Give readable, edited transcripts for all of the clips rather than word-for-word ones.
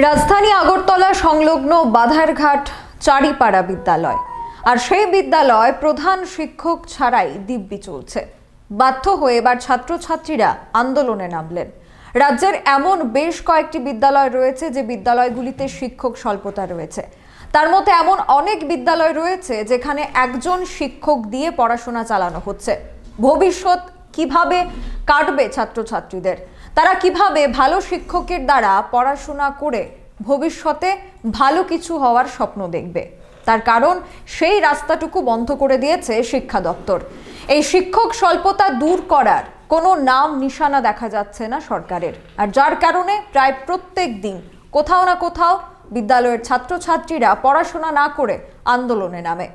রাজধানী আগরতলা সংলগ্ন বাধারঘাট চারিপাড়া বিদ্যালয়, আর সেই বিদ্যালয় প্রধান শিক্ষক ছাড়াই দিব্যি চলছে। বাধ্য হয়ে এবার ছাত্রছাত্রীরা আন্দোলনে নামলেন। রাজ্যের এমন বেশ কয়েকটি বিদ্যালয় রয়েছে যে বিদ্যালয়গুলিতে শিক্ষক স্বল্পতা রয়েছে। তার মধ্যে এমন অনেক বিদ্যালয় রয়েছে যেখানে একজন শিক্ষক দিয়ে পড়াশোনা চালানো হচ্ছে। ভবিষ্যৎ কিভাবে কাটবে ছাত্রছাত্রীদের? তারা কিভাবে ভালো শিক্ষকের দ্বারা পড়াশোনা করে ভবিষ্যতে ভালো কিছু হওয়ার স্বপ্ন দেখবে? তার কারণ সেই রাস্তাটুকু বন্ধ করে দিয়েছে শিক্ষা দপ্তর। এই শিক্ষক স্বল্পতা দূর করার কোনো নাম নিশানা দেখা যাচ্ছে না সরকারের, আর যার কারণে প্রায় প্রত্যেক দিন কোথাও না কোথাও বিদ্যালয়ের ছাত্রছাত্রীরা পড়াশোনা না করে আন্দোলনে নামে।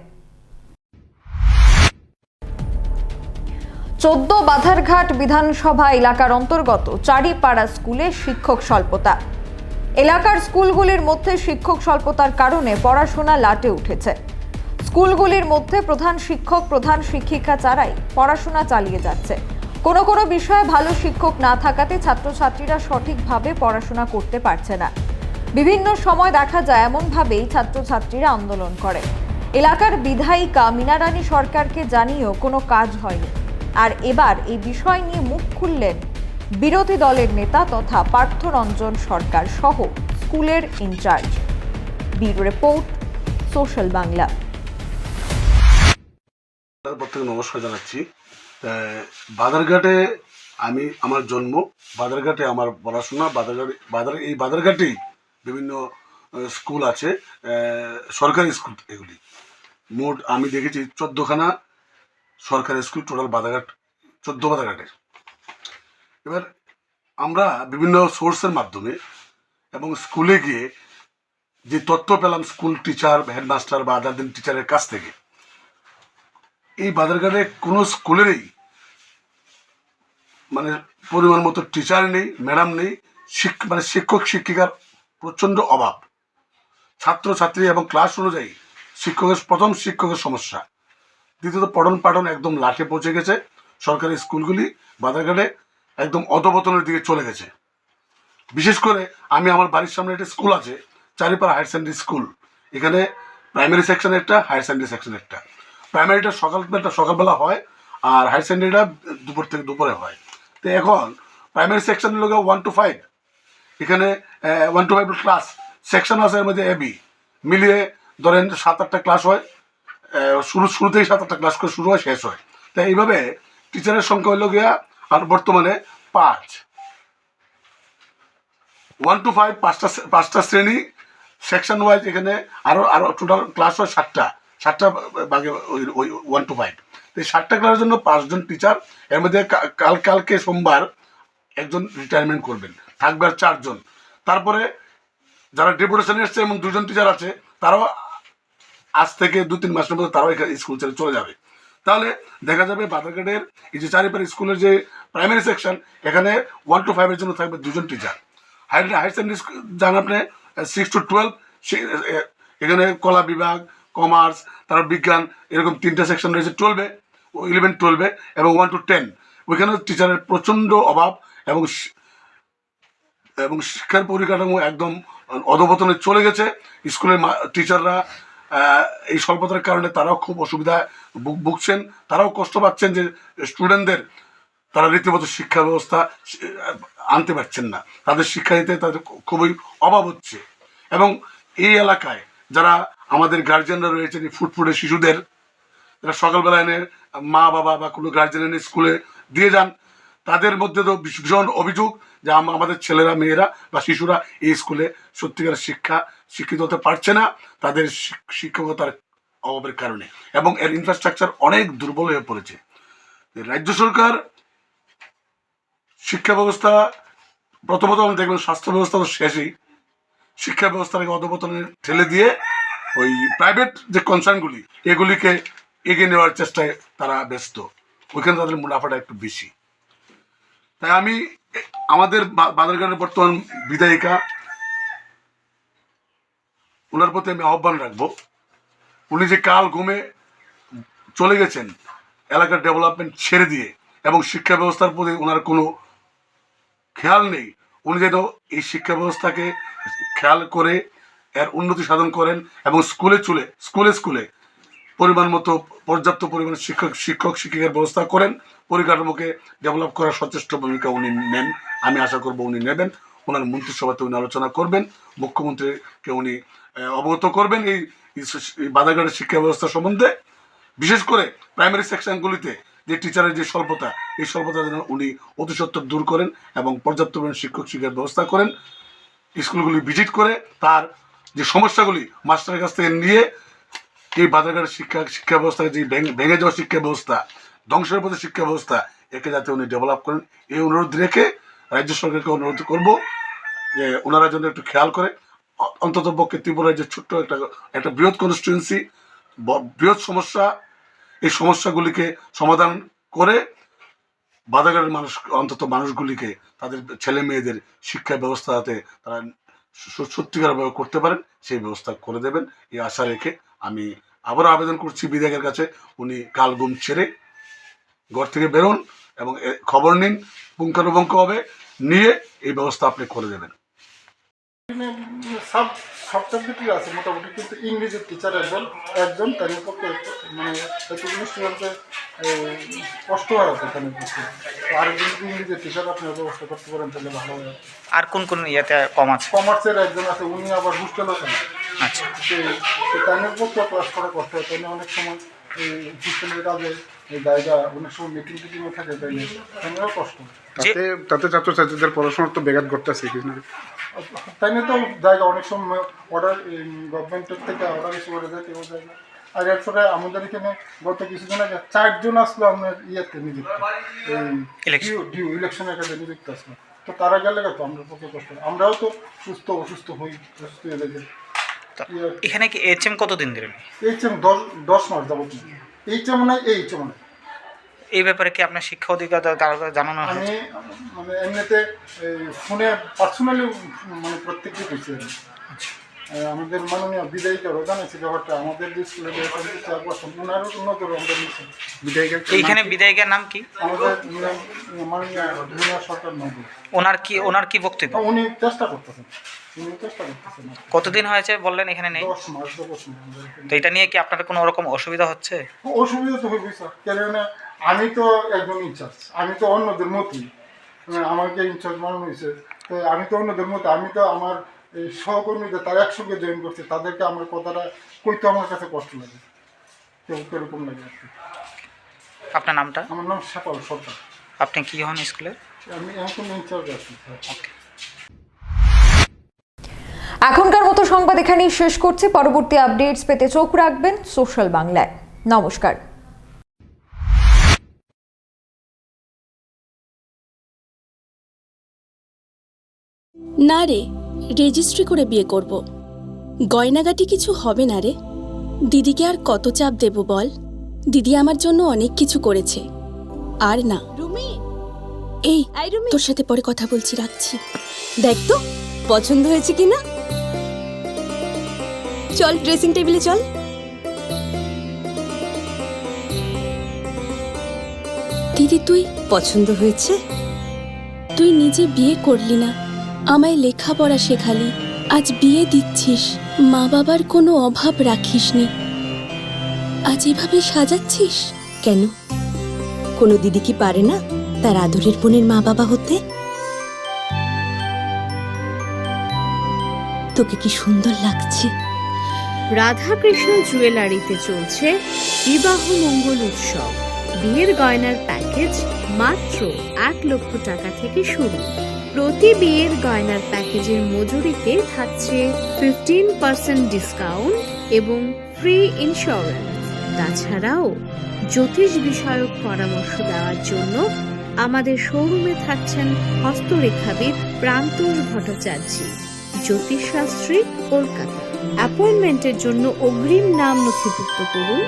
14 বাধারঘাট বিধানসভা এলাকার অন্তর্গত চারিপাড়া স্কুলে শিক্ষক স্বল্পতা। এলাকার স্কুলগুলির মধ্যে শিক্ষক স্বল্পতার কারণে পড়াশোনা লাটে উঠেছে। স্কুলগুলির মধ্যে প্রধান শিক্ষক প্রধান শিক্ষিকা ছাড়াই পড়াশোনা চালিয়ে যাচ্ছে। কোনো কোনো বিষয়ে ভালো শিক্ষক না থাকাতে ছাত্রছাত্রীরা সঠিকভাবে পড়াশোনা করতে পারছে না। বিভিন্ন সময় দেখা যায় এমনভাবেই ছাত্রছাত্রীরা আন্দোলন করে। এলাকার বিধায়িকা মীনারানী সরকারকে জানিয়েও কোনো কাজ হয়নি। আর এবার এই বিষয় নিয়ে মুখ খুললেন বিরোধী দলের নেতা তথা পার্থরঞ্জন সরকার সহ স্কুলের in-charge. Bureau report, social Bangla. প্রত্যেকে নমস্কার জানাচ্ছি। বাধারঘাটে আমার জন্ম, বাধারঘাটে আমার পড়াশোনা, এই বাধারঘাটেই বিভিন্ন স্কুল আছে, সরকারি স্কুল। এগুলি মোট আমি দেখেছি 14খানা সরকারি স্কুল, টোটাল বাধারঘাট 14 বাধারঘাটের। এবার আমরা বিভিন্ন সোর্সের মাধ্যমে এবং স্কুলে গিয়ে যে তথ্য পেলাম স্কুল টিচার, হেডমাস্টার বা আদার টিচারের কাছ থেকে, এই বাধারঘাটে কোনো স্কুলেরই মানে পরিমাণ মতো টিচার নেই, ম্যাডাম নেই, শিক্ষক শিক্ষিকার প্রচণ্ড অভাব। ছাত্রছাত্রী এবং ক্লাস অনুযায়ী প্রথম শিক্ষকের সমস্যা, দ্বিতীয়ত পঠন পাঠন একদম লাঠে পৌঁছে গেছে। সরকারি স্কুলগুলি বাধারঘাটে একদম অধপতনের দিকে চলে গেছে। বিশেষ করে আমার বাড়ির সামনে একটা স্কুল আছে, চারিপাড়া হায়ার সেকেন্ডারি স্কুল। এখানে প্রাইমারি সেকশন একটা, হায়ার সেকেন্ডারি সেকশন একটা। প্রাইমারিটা সকালবেলা হয়, আর হায়ার সেকেন্ডারিটা দুপুর থেকে দুপুরে হয়। তো এখন প্রাইমারি সেকশনের লোক 1 to 5, এখানে 1 to 5 ক্লাস সেকশন আছে, এর মধ্যে এবি মিলিয়ে ধরেন 7-8টা ক্লাস হয়। শুরুতেই 7-8টা ক্লাস করে শুরু হয়, শেষ হয়। তাই এইভাবে টিচারের সংখ্যা হইল গিয়া আর বর্তমানে 5। 1 to 5 পাঁচটা শ্রেণী, সেকশন ওয়াইজ এখানে আরো টোটাল ক্লাস হয় 7টা ভাগে ওই 1 to 5। এই 7টা ক্লাসের জন্য 5 জন টিচার। এর মধ্যে কালকে সোমবার একজন রিটায়ারমেন্ট করবেন, থাকবে আর 4 জন। তারপরে যারা ডেপুটেশন এসছে এবং 2 জন টিচার আছে, তারাও আজ থেকে 2-3 মাসের মধ্যে তারাও এখানে স্কুল ছেড়ে চলে যাবে। তাহলে দেখা যাবে বাধারঘাটের এই যে চারিপাড়া স্কুলের যে প্রাইমারি সেকশন, এখানে 1 to 5 এর জন্য থাকবে 2 জন টিচার। হায়ার সেকেন্ডারি জান আপনি 6 to 12, এখানে কলা বিভাগ, কমার্স, তারপর বিজ্ঞান, এরকম 3টা সেকশন রয়েছে 12-এ, 11-12-এ এবং 1 to 10। ওইখানে টিচারের প্রচণ্ড অভাব এবং শিক্ষার পরিকাঠামো একদম অধপতনে চলে গেছে। স্কুলের টিচাররা এই স্বল্পতার কারণে তারাও খুব অসুবিধায় ভুগছেন, তারাও কষ্ট পাচ্ছেন যে স্টুডেন্টদের তারা রীতিমতো শিক্ষা ব্যবস্থা আনতে পারছেন না, তাদের শিক্ষা দিতে তাদের খুবই অভাব হচ্ছে। এবং এই এলাকায় যারা আমাদের গার্জিয়ানরা রয়েছেন, এই ফুটফুটে শিশুদের, যারা সকালবেলা এনে মা বাবা বা কোনো গার্জিয়ান এনে স্কুলে দিয়ে যান, তাদের মধ্যে তো ভীষণ অভিযোগ যে আমাদের ছেলেরা, মেয়েরা বা শিশুরা এই স্কুলে সত্যিকার শিক্ষিত হতে পারছে না, তাদের শিক্ষকতার অভাবের কারণে, এবং এর ইনফ্রাস্ট্রাকচার অনেক দুর্বল হয়ে পড়েছে। রাজ্য সরকার শিক্ষা ব্যবস্থা, প্রথমত আমি দেখবেন স্বাস্থ্য ব্যবস্থা তো শেষই, শিক্ষা ব্যবস্থাটাকে অধপতনে ঠেলে দিয়ে ওই প্রাইভেট যে কনসার্নগুলি, এগুলিকে এগিয়ে নেওয়ার চেষ্টায় তারা ব্যস্ত। ওইখানে তাদের মুনাফাটা একটু বেশি। তাই আমি আমাদের বাধারঘাটের বর্তমান বিধায়িকা, ওনার প্রতি আমি আহ্বান রাখবো, উনি যে কাল ঘুমে চলে গেছেন এলাকার ডেভেলপমেন্ট ছেড়ে দিয়ে, এবং শিক্ষা ব্যবস্থার প্রতি ওনার কোনো খেয়াল নেই, উনি যেন এই শিক্ষা ব্যবস্থাকে খেয়াল করে এর উন্নতি সাধন করেন এবং স্কুলে পরিমাণ মতো পর্যাপ্ত পরিমাণে শিক্ষক শিক্ষিকার ব্যবস্থা করেন, পরিকাঠামোকে ডেভেলপ করার সচেষ্ট ভূমিকা উনি নেন। আমি আশা করব উনি নেবেন। ওনার মন্ত্রিসভাতে উনি আলোচনা করবেন, মুখ্যমন্ত্রীকে উনি অবগত করবেন এই বাধাঘাটের শিক্ষা ব্যবস্থা সম্বন্ধে। বিশেষ করে প্রাইমারি সেকশনগুলিতে যে টিচারের যে স্বল্পতা, এই স্বল্পতা যেন উনি অতি সত্বর দূর করেন এবং পর্যাপ্ত পরিমাণে শিক্ষক শিক্ষার ব্যবস্থা করেন। স্কুলগুলি ভিজিট করে তার যে সমস্যাগুলি মাস্টারের কাছ থেকে নিয়ে এই বাধাঘাটের শিক্ষা ব্যবস্থাকে যে ভেঙে যাওয়া শিক্ষা ব্যবস্থা, ধ্বংসের পথে শিক্ষা ব্যবস্থা, একে যাতে উনি ডেভেলপ করেন এই অনুরোধ রেখে রাজ্য সরকারকে অনুরোধ করব যে ওনারা যেন একটু খেয়াল করে অন্তত পক্ষে ত্রিপুরার যে ছোট্ট একটা বৃহৎ কনস্টিটুয়েন্সি, বৃহৎ সমস্যা, এই সমস্যাগুলিকে সমাধান করে বাধাঘাটের মানুষগুলিকে তাদের ছেলে মেয়েদের শিক্ষা ব্যবস্থাতে তারা সত্যিকারভাবে করতে পারেন সেই ব্যবস্থা করে দেবেন এই আশা রেখে আমি আবারও আবেদন করছি বিধায়কের কাছে, উনি কাল ঘুম ছেড়ে ঘর থেকে বেরোন এবং খবর নিন, পুঙ্খানুপুঙ্খভাবে নিয়ে এই ব্যবস্থা আপনি করে দেবেন। সব সাবজেক্টই আছে মোটামুটি, কিন্তু ইংরেজির টিচার একজন তাদের পক্ষে মানে এতগুলো স্টুডেন্টকে কষ্ট হয় এখানে পক্ষে। আরেকজন যদি ইংরেজির টিচার আপনি ব্যবস্থা করতে পারেন তাহলে ভালো হয়। আর কোন কোন ইয়েতে কম আছে? কমার্সের একজন আছে, উনি আবার হোস্টেলও থাকেন। আচ্ছা, তাদের পক্ষে ক্লাস করা কষ্ট হয়, তাই অনেক সময় এই হোস্টেলের কাজে এই জায়গা অনেক সময় মিটিংও থাকে, তাই তাদেরও কষ্ট। তাতে ছাত্রছাত্রীদের পড়াশোনার তো ব্যাঘাত ঘটতেছে কি না? তাই না, তো জায়গা অনেক সময় অর্ডার গভর্নমেন্টের থেকে অর্ডার এসে করে যায় কেউ যায় না। আর এরপরে আমাদের এখানে গত কিছুদিন আগে 4 জন আসলো আপনার ইয়েতে নিযুক্ত, এই ইলেকশনের কাজে নিযুক্ত আসলো। তো তারা গেলে তো আমরা পক্ষে কষ্ট, আমরাও তো অসুস্থ হয়ে দেখে। এখানে কি এইচএম কতদিন দিলেন? এইচএম 10 মাস যাবত। এইচএম নয়, এইচএম নয়। এই ব্যাপারে কি আপনার শিক্ষা অধিকার জানানো আমি হয়েছে? মানে এমনিতে ফোনে পার্সোনালি মানে প্রত্যেকটি পেয়েছি। আমাদের মাননীয় বিধায়িকারও জানাচ্ছি ব্যাপারটা, আমাদের যে স্কুলে ওনারও নজর আমরা নিচ্ছি। এইখানে বিধায়িকার নাম কি? আমাদের মাননীয় সরকার নজর। ওনার কি বক্তব্য? উনি চেষ্টা করতেছেন। কতদিন হয়েছে বললেন এখানে নেই? 10 মাস। তো এটা নিয়ে কি আপনার কোনো রকম অসুবিধা হচ্ছে? অসুবিধা তো হইবে স্যার, কেন আমি তো একজন ইনচার্জ, আমি তো অন্যদের মতোই, আমাকে ইনচার্জ বানানো হয়েছে। তো আমি তো অন্যদের মতো, আমি তো আমার এই সহকর্মীদের তারা একসঙ্গে জয়েন করছে, তাদেরকে আমার কথাটা কইতে আমার কাছে কষ্ট লাগে, কিরকম লাগে আর কি। আপনার নামটা? আমার নাম শেফাল সরকার। আপনি কি হন স্কুলে? আমি এখন ইনচার্জ আছি। এখনকার মতো সংবাদ এখানেই শেষ করছি। পরবর্তী আপডেটস পেতে চোখ রাখবেন সোশ্যাল বাংলায়। নমস্কার। না রে, রেজিস্ট্রি করে বিয়ে করব। গয়নাগাটি কিছু হবে না রে। দিদিকে আর কত চাপ দেব বল? দিদি আমার জন্য অনেক কিছু করেছে। আর না। এই তোর সাথে পরে কথা বলছি, রাখছি। দেখ তো পছন্দ হয়েছে কিনা। চল ড্রেসিং টেবিলে চল। দিদি তুই পছন্দ হয়েছে? তুই নিজে বিয়ে করলি না, আমায় লেখাপড়া শেখালি, আজ বিয়ে দিচ্ছিস, মা বাবার কোনো অভাব রাখিসনি, আজ এভাবে সাজাচ্ছিস কেন? কোনো দিদি কি পারে না তার আদরের বোনের মা বাবা হতে? তোকে কি সুন্দর লাগছে। রাধাকৃষ্ণ জুয়েলারিতে চলছে বিবাহ মঙ্গল উৎসব। বিয়ের গয়নার প্যাকেজ মাত্র 1 লক্ষ টাকা থেকে শুরু। প্রতি বিয়ের গয়নার প্যাকেজের মজুরিতে থাকছে 15% ডিসকাউন্ট এবং ফ্রি ইন্স্যুরেন্স। তাছাড়াও জ্যোতিষ বিষয়ক পরামর্শ দেওয়ার জন্য আমাদের শোরুমে থাকছেন হস্তরেখাবিদ প্রান্তোষ ভট্টাচার্য, জ্যোতিষশাস্ত্রী, কলকাতা। অ্যাপয়েন্টমেন্টের জন্য অগ্রিম নাম নথিভুক্ত করুন